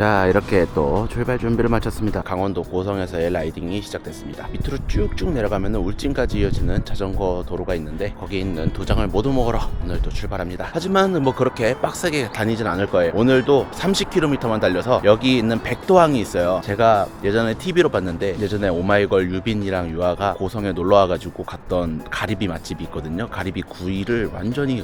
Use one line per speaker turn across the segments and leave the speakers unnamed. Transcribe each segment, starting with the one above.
자, 이렇게 또 출발 준비를 마쳤습니다. 강원도 고성에서의 라이딩이 시작됐습니다. 밑으로 쭉쭉 내려가면 울진까지 이어지는 자전거 도로가 있는데 거기에 있는 도장을 모두 먹으러 오늘도 출발합니다. 하지만 뭐 그렇게 빡세게 다니진 않을 거예요. 오늘도 30km만 달려서 여기 있는 백도항이 있어요. 제가 예전에 TV로 봤는데 예전에 오마이걸 유빈이랑 유아가 고성에 놀러와가지고 갔던 가리비 맛집이 있거든요. 가리비 구이를 완전히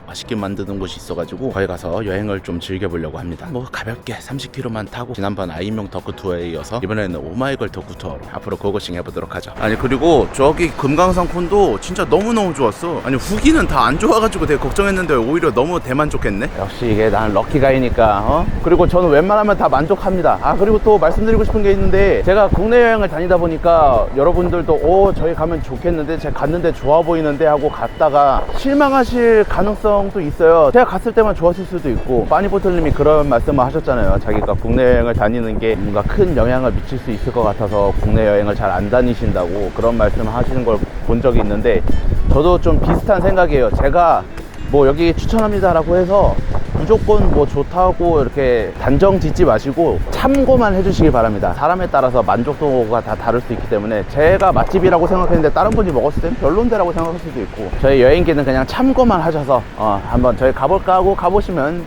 맛있게 만드는 곳이 있어가지고 거기 가서 여행을 좀 즐겨보려고 합니다. 뭐 가볍게 30km만 타고 지난번 아이명 덕후 투어에 이어서 이번에는 오마이걸 덕후 투어로 앞으로 고고싱 해보도록 하죠. 아니 그리고 저기 금강산 콘도 진짜 너무너무 좋았어. 아니 후기는 다 안 좋아가지고 되게 걱정했는데 오히려 너무 대만족했네. 역시 이게 난 럭키가이니까 그리고 저는 웬만하면 다 만족합니다. 그리고 또 말씀드리고 싶은 게 있는데 제가 국내 여행을 다니다 보니까 여러분들도 저희 가면 좋겠는데 제가 갔는데 좋아 보이는데 하고 갔다가 실망하실 가능성도 있어요. 제가 갔을 때만 좋았을 수도 있고 빠니보틀님이 그런 말씀을 하셨잖아요. 자기가 국내 여행을 다니는 게 뭔가 큰 영향을 미칠 수 있을 것 같아서 국내 여행을 잘 안 다니신다고 그런 말씀을 하시는 걸 본 적이 있는데 저도 좀 비슷한 생각이에요. 제가 뭐 여기 추천합니다 라고 해서 무조건 뭐 좋다고 이렇게 단정 짓지 마시고 참고만 해주시기 바랍니다. 사람에 따라서 만족도가 다 다를 수 있기 때문에 제가 맛집이라고 생각했는데 다른 분이 먹었을 땐 별론데라고 생각할 수도 있고 저희 여행기는 그냥 참고만 하셔서 한번 저희 가볼까 하고 가보시면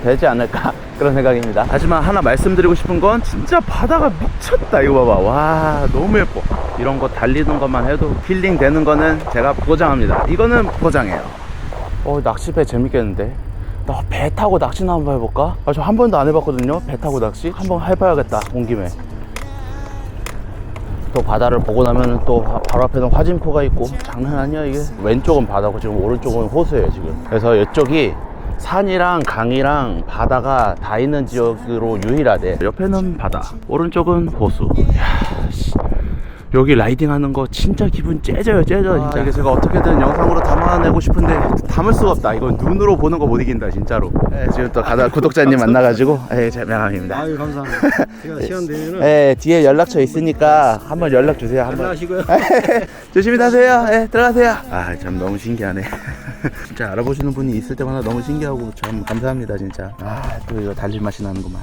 되지 않을까 그런 생각입니다. 하지만 하나 말씀드리고 싶은 건 진짜 바다가 미쳤다. 이거 봐봐. 와 너무 예뻐. 이런 거 달리는 것만 해도 힐링 되는 거는 제가 보장합니다. 이거는 보장해요. 낚시배 재밌겠는데? 나 배 타고 낚시나 한번 해볼까? 저 한 번도 안 해봤거든요. 배 타고 낚시 한번 해봐야겠다. 온 김에 또 바다를 보고 나면 또 바로 앞에는 화진포가 있고 장난 아니야 이게. 왼쪽은 바다고 지금 오른쪽은 호수예요 지금. 그래서 이쪽이 산이랑 강이랑 바다가 다 있는 지역으로 유일하대. 옆에는 바다, 오른쪽은 호수. 이야, 여기 라이딩 하는 거 진짜 기분 째져요 진짜. 이게 제가 어떻게든 영상으로 담아내고 싶은데 담을 수가 없다. 이거 눈으로 보는 거 못 이긴다 진짜로. 지금 또 가다 구독자님 만나가지고 제 명함입니다.
아유 감사합니다. 제가 시간 되면은
뒤에 연락처 있으니까 한번 연락 주세요. 한번
하시고요.
조심히 타세요. 들어가세요. 참 너무 신기하네. 진짜 알아보시는 분이 있을 때마다 너무 신기하고 참 감사합니다 진짜. 또 이거 달릴 맛이 나는구만.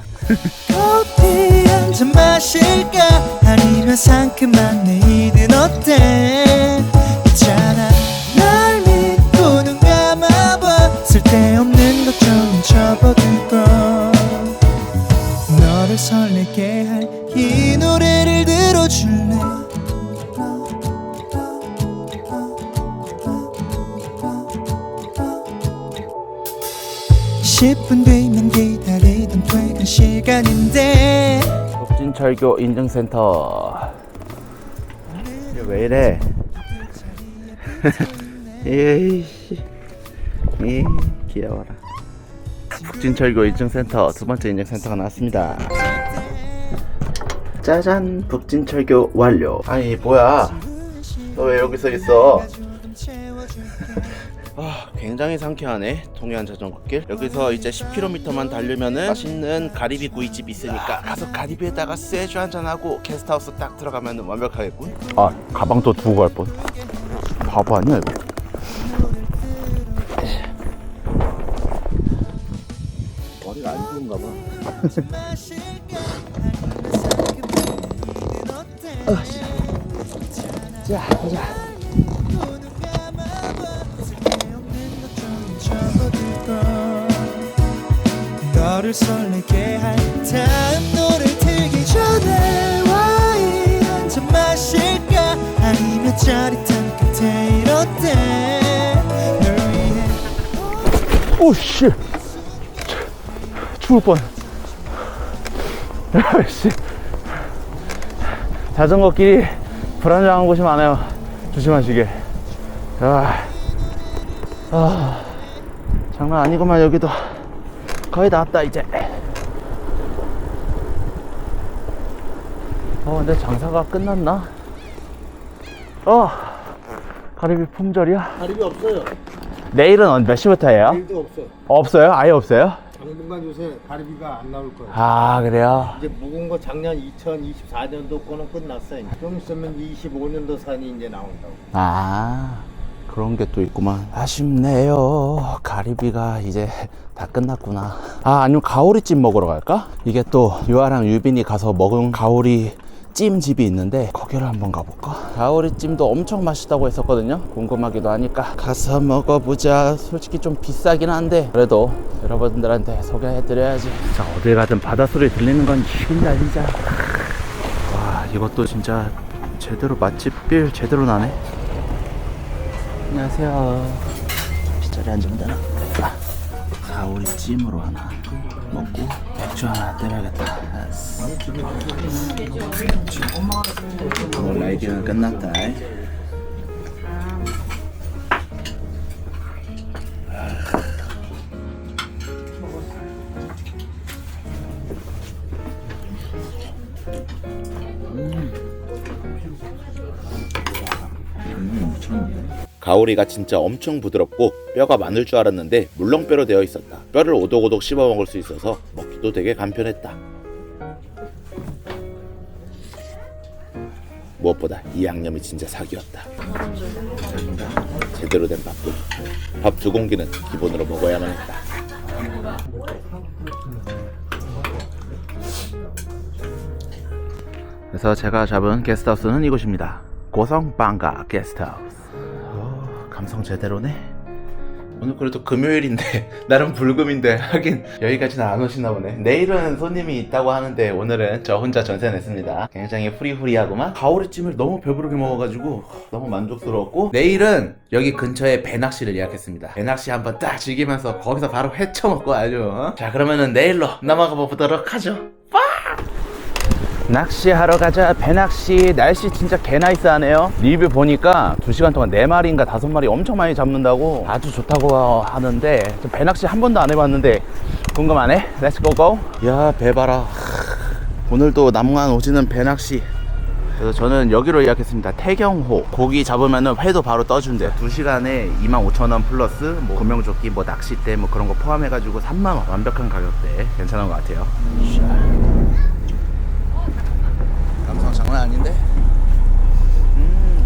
커피 한잔 마실까 아니면 상큼한 내일은 어때 있잖아 날 믿고 눈 감아봐 쓸데없는 걱정은 접어두고 너를 설레게 할 이 노래를 들어줄래 10분 뒤면 기다리던 퇴근 시간인데
북진철교 인증센터. 이게 왜 이래? 에이씨, 귀여워라. 북진철교 인증센터 두 번째 인증센터가 나왔습니다. 짜잔, 북진철교 완료. 아니 뭐야? 너 왜 여기서 있어? 굉장히 상쾌하네. 동해안 자전거길. 여기서 이제 10km만 달리면은 맛있는 가리비 구이집 있으니까 가서 가리비에다가 쇠주 한잔하고 게스트하우스 딱 들어가면 완벽하겠군. 가방 또 두고 갈 뻔. 바보 아니야 이거. 머리가 안 좋은가 봐. 자, 가자.
너를 설레게 할 다음 노래 틀기 전에 와인 한잔 마실까 아니면 짜릿한 칵테일 어때 널 위해
오씨 죽을 뻔. 야씨 자전거길이 불안정한 곳이 많아요. 조심하시게. 장난 아니구만. 여기도 거의 다 왔다 이제. 근데 장사가 끝났나? 가리비 품절이야?
가리비 없어요.
내일은 몇 시부터 해요?
일도 없어.
없어요? 아예 없어요?
당분간 요새 가리비가 안 나올 거예요.
그래요?
이제 묵은 거 작년 2024년도 거는 끝났어요. 좀 있으면 25년도 산이 이제 나온다고.
그런 게 또 있구만. 아쉽네요. 가리비가 이제 다 끝났구나. 아, 아니면 가오리찜 먹으러 갈까? 이게 또 유아랑 유빈이 가서 먹은 가오리 찜집이 있는데 거기를 한번 가볼까? 가오리찜도 엄청 맛있다고 했었거든요. 궁금하기도 하니까 가서 먹어보자. 솔직히 좀 비싸긴 한데 그래도 여러분들한테 소개해드려야지. 자, 어딜 가든 바닷소리 들리는 건 죽인 날이자. 와, 이것도 진짜 제대로 맛집 빌 제대로 나네. 안녕하세요. 빗자리 앉으면 되나? 가오리찜으로 하나 먹고 맥주 하나 때려야겠다. 오늘 라이딩은 끝났다. 가오리가 진짜 엄청 부드럽고 뼈가 많을 줄 알았는데 물렁뼈로 되어 있었다. 뼈를 오독오독 씹어 먹을 수 있어서 먹기도 되게 간편했다. 무엇보다 이 양념이 진짜 사기였다. 제대로 된 밥도 밥 2공기는 기본으로 먹어야만 했다. 그래서 제가 잡은 게스트하우스는 이곳입니다. 고성 방가 게스트하우스. 감성 제대로네. 오늘 그래도 금요일인데 나름 불금인데 하긴 여기까지는 안 오시나 보네. 내일은 손님이 있다고 하는데 오늘은 저 혼자 전세 냈습니다. 굉장히 후리후리하고만 가오리찜을 너무 배부르게 먹어가지고 너무 만족스러웠고, 내일은 여기 근처에 배낚시를 예약했습니다. 배낚시 한번 딱 즐기면서 거기서 바로 회쳐먹고 아주 자, 그러면은 내일로 넘어가 보도록 하죠. 낚시하러 가자. 배낚시. 날씨 진짜 개나이스하네요. 리뷰 보니까 2시간 동안 4마리인가 5마리 엄청 많이 잡는다고 아주 좋다고 하는데 배낚시 한 번도 안 해봤는데 궁금하네. 렛츠 고고. 야, 배 봐라. 오늘도 남만 오지는 배낚시. 그래서 저는 여기로 예약했습니다. 태경호. 고기 잡으면은 회도 바로 떠준대. 2시간에 25,000원 플러스 뭐 구명조끼, 뭐 낚싯대, 뭐 그런 거 포함해가지고 3만원. 완벽한 가격대. 괜찮은 것 같아요. 감성 장난 아닌데?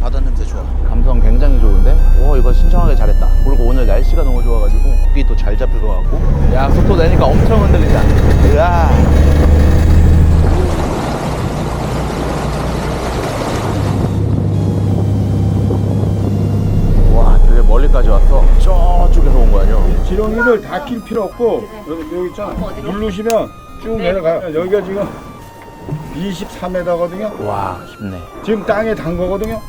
바다 냄새 좋아. 감성 굉장히 좋은데? 오, 이거 신청하기 잘했다. 그리고 오늘 날씨가 너무 좋아가지고 고기도 잘 잡힐 것 같고. 야, 속도 내니까 엄청 흔들린다. 으아. 와, 되게 멀리까지 왔어. 저쪽에서 온 거 아니야?
지렁이를 다 낄 필요 없고 여기 있잖아. 누르시면 쭉 내려가요. 여기가 지금 23m거든요.
와, 깊네.
지금 땅에 단 거거든요.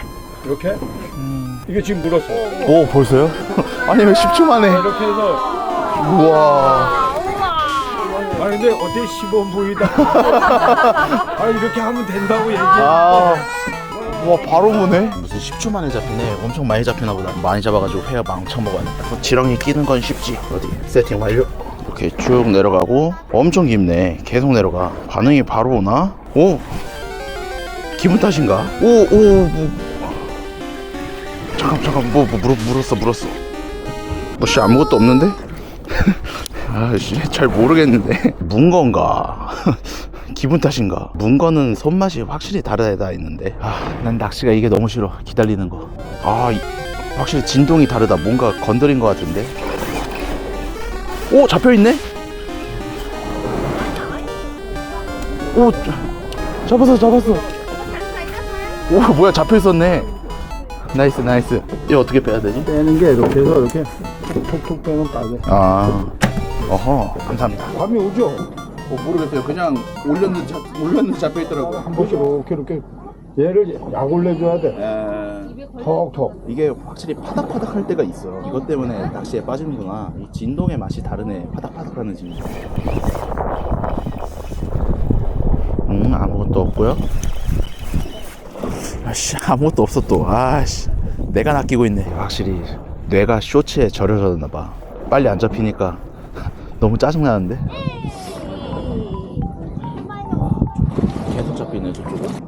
이렇게. 이게 지금 물었어.
오, 벌써요? 아니, 왜 10초 만에.
이렇게 해서.
우와.
아니 근데 어떻게 시범 보이다. 아, 이렇게 하면 된다고 얘기해.
와, 바로 보네. 무슨 10초 만에 잡히네. 엄청 많이 잡히나 보다. 많이 잡아가지고 회 망쳐 먹어야겠다. 지렁이 끼는 건 쉽지. 어디 세팅 완료. 이렇게 쭉 내려가고. 엄청 깊네. 계속 내려가. 반응이 바로 오나? 오, 기분 탓인가? 오, 잠깐, 물었어. 뭐씨, 아무것도 없는데? 아씨, 잘 모르겠는데. 문 건가? 기분 탓인가? 문 거는 손맛이 확실히 다르다 했는데. 난 낚시가 이게 너무 싫어. 기다리는 거. 확실히 진동이 다르다. 뭔가 건드린 것 같은데. 오, 잡혀있네? 오, 잡았어. 오, 뭐야, 잡혀있었네. 나이스. 이거 어떻게 빼야 되지?
빼는 게 이렇게 해서 이렇게 톡톡 빼면 빠져.
어허, 감사합니다.
감이 오죠?
모르겠어요. 그냥 올렸는지 잡혀있더라고요.
한 번씩 이렇게 얘를 약 올려줘야 돼. 톡톡.
이게 확실히 파닥파닥할 때가 있어. 이것 때문에 낚시에 빠지는구나. 이 진동의 맛이 다르네. 파닥파닥하는 진동. 아무것도 없고요. 아씨, 아무것도 없어 또. 아씨, 내가 낚이고 있네. 확실히 뇌가 쇼츠에 절여졌나봐. 빨리 안 잡히니까 너무 짜증나는데. 계속 잡히네 저쪽은.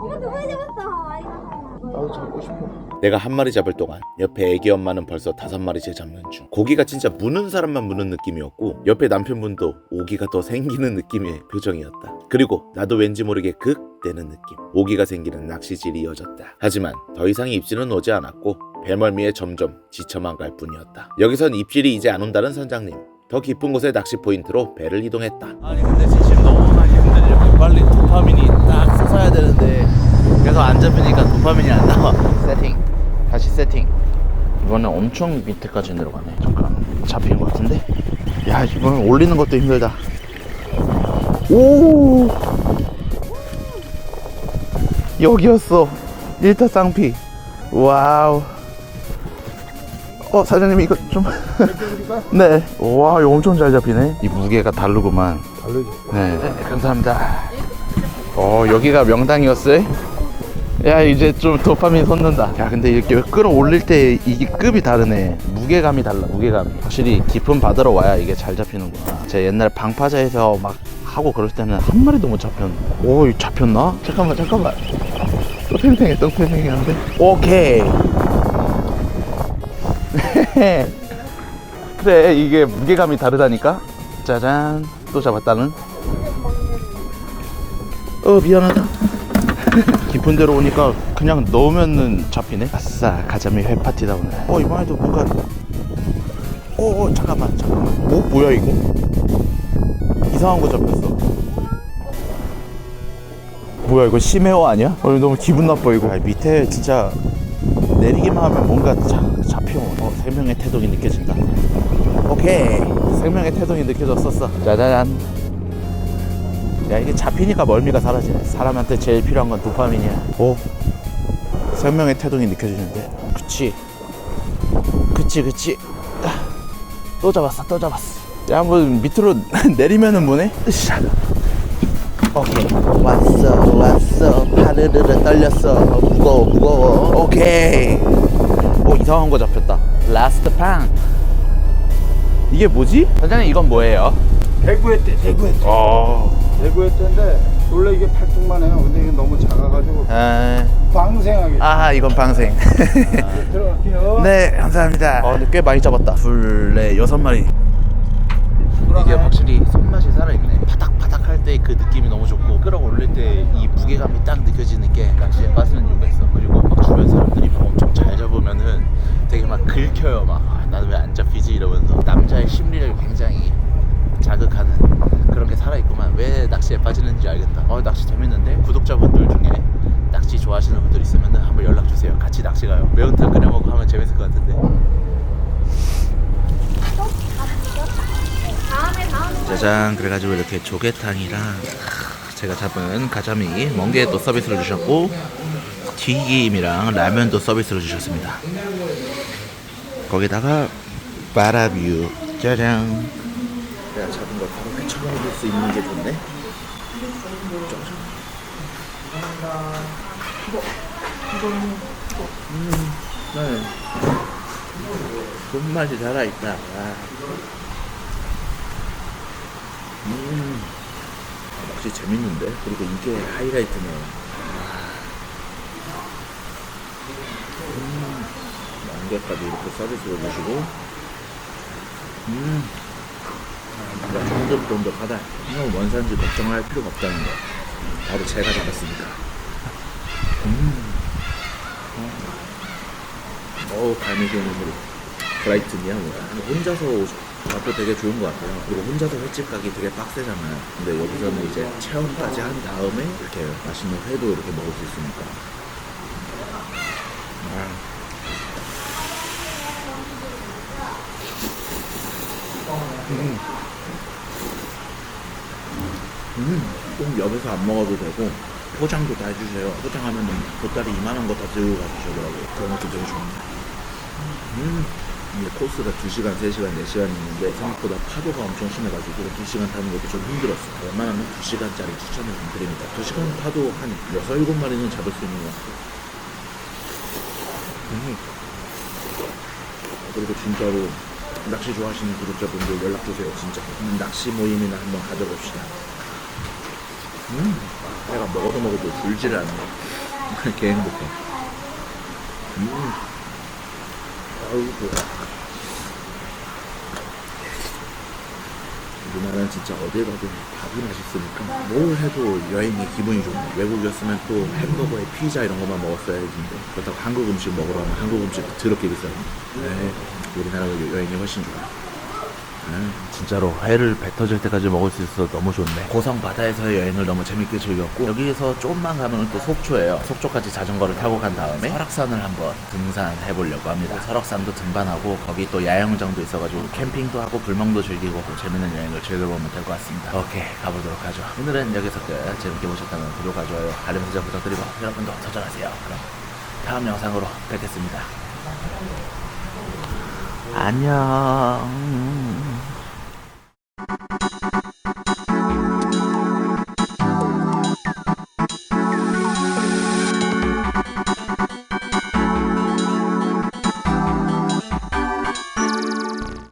나도 잡고 싶어. 내가 한 마리 잡을 동안 옆에 애기 엄마는 벌써 5마리째 잡는 중. 고기가 진짜 무는 사람만 무는 느낌이었고, 옆에 남편분도 오기가 더 생기는 느낌의 표정이었다. 그리고 나도 왠지 모르게 극 되는 느낌. 오기가 생기는 낚시질이 이어졌다. 하지만 더 이상의 입질은 오지 않았고 배멀미에 점점 지쳐만 갈 뿐이었다. 여기선 입질이 이제 안 온다는 선장님. 더 깊은 곳의 낚시 포인트로 배를 이동했다.
아니 근데 지금 너무나게 힘들죠. 빨리 도파민이 딱 솟아야 되는데 계속 안 잡히니까 도파민이 안 나와. 세팅. 다시 세팅. 이거는 엄청 밑에까지 내려가네. 잠깐 잡힌 것 같은데. 야 이거는 올리는 것도 힘들다. 오 여기였어. 1타 쌍피. 와우. 사장님 이거 좀 네. 와 이거 엄청 잘 잡히네. 이 무게가 다르구만.
다르지.
네, 감사합니다. 여기가 명당이었어요? 야 이제 좀 도파민 솟는다. 야 근데 이렇게 끌어올릴 때 이게 급이 다르네. 무게감이 달라. 무게감이 확실히 깊은 바다로 와야 이게 잘 잡히는구나. 제가 옛날 방파제에서 막 하고 그럴 때는 한 마리도 못 잡혔는데. 오 이거 잡혔나? 잠깐만 또 팽팽한데. 오케이. 그래 이게 무게감이 다르다니까. 짜잔 또 잡았다는. 미안하다. 깊은 데로 오니까 그냥 넣으면은 잡히네. 아싸 가자미 회 파티다 오늘. 이번에도 뭔가 잠깐만 뭐야 이거 이상한 거 잡혔어. 뭐야 이거 심해어 아니야? 너무 기분 나빠 이거. 밑에 진짜 내리기만 하면 뭔가 잡혀. 생명의 태동이 느껴진다. 오케이 생명의 태동이 느껴졌었어. 짜자잔. 야 이게 잡히니까 멀미가 사라지네. 사람한테 제일 필요한 건 도파민이야. 생명의 태동이 느껴지는데. 그치 또 잡았어. 야 한번 밑으로 내리면은 뭐네. 오케이 왔어 파르르르 떨렸어. 무거워. 오케이. 이상한 거 잡혔다. 라스트 팡. 이게 뭐지? 사장님 이건 뭐예요?
대구에 때. 대구에 때인데 원래 이게 팔뚝만 해요. 근데 이게 너무 작아가지고 방생하게.
이건 방생.
들어갈게요.
네 감사합니다. 근데 꽤 많이 잡았다. 둘, 넷, 6마리. 이게 확실히 손맛이 살아있네. 바닥바닥 할 때 그 느낌이 너무 좋고 끌어올릴 때 이 무게감이 딱 느껴지는 게 낚시에 빠지는 이유가 있어. 그리고 막 주변 사람들이 막 엄청 잘 잡으면은 되게 막 긁혀요. 막 나는 왜 안 잡히지 이러면서. 남자의 심리를 굉장히 자극하는 그런 게 살아있구만. 왜 낚시에 빠지는지 알겠다. 낚시 재밌는데 구독자분들 중에 낚시 좋아하시는 분들 있으면 한번 연락주세요. 같이 낚시 가요. 매운탕 끓여 먹고 하면 재밌을 것 같은데. 짜잔. 그래가지고 이렇게 조개탕이랑 제가 잡은 가자미 멍게도 서비스로 주셨고 튀김이랑 라면도 서비스로 주셨습니다. 거기다가 바라뷰. 짜잔. 내가 잡은 걸 바로 헤쳐먹을 수 있는 게 좋네. 네. 손맛이 살아있다. 역시 재밌는데. 그리고 이게 하이라이트네. 멍게까지 이렇게 서비스로 주시고. 뭔가 쫀득쫀득하다. 그냥 원산지 걱정할 필요가 없다는 거. 바로 제가 잡았으니까. 갈매기는 브라이튼이야 뭐야. 혼자서 밥도 되게 좋은 것 같아요. 그리고 혼자서 횟집 가기 되게 빡세잖아요. 근데 여기서는 이제 체험까지 한 다음에 이렇게 맛있는 회도 이렇게 먹을 수 있으니까. 꼭 옆에서 안 먹어도 되고 포장도 다 해주세요. 포장하면 보따리 이만한 거 다 들고 가주시더라고요. 그런 것도 되게 좋은데. 이게 코스가 2시간, 3시간, 4시간 있는데 생각보다 파도가 엄청 심해가지고 2시간 타는 것도 좀 힘들었어요. 웬만하면 2시간짜리 추천을 드립니다. 2시간 타도 한 6, 7마리는 잡을 수 있는 것 같아요. 그리고 진짜로 낚시 좋아하시는 구독자분들 연락주세요. 진짜 낚시 모임이나 한번 가져봅시다. 내가 먹어도 불지를 않네. 개 행복해. 아우 좋아. 우리나라는 진짜 어딜 가도 밥이 맛있으니까 뭘 해도 여행의 기분이 좋네. 외국이었으면 또 햄버거에 피자 이런 것만 먹었어야 했는데 그렇다고 한국 음식 먹으러 가면 한국 음식 더럽게 비싸요. 네, 우리나라 여행이 훨씬 좋아요. 진짜로 회를 배 터질 때까지 먹을 수 있어서 너무 좋네. 고성 바다에서의 여행을 너무 재밌게 즐겼고 여기에서 조금만 가면 또 속초예요. 속초까지 자전거를 타고 간 다음에 설악산을 한번 등산해 보려고 합니다. 설악산도 등반하고 거기 또 야영장도 있어가지고 캠핑도 하고 불멍도 즐기고 또 재밌는 여행을 즐겨보면 될 것 같습니다. 오케이, 가보도록 하죠. 오늘은 여기서 끝. 재밌게 보셨다면 구독과 좋아요, 알림 설정 부탁드리고 여러분도 도전하세요. 그럼 다음 영상으로 뵙겠습니다. 안녕.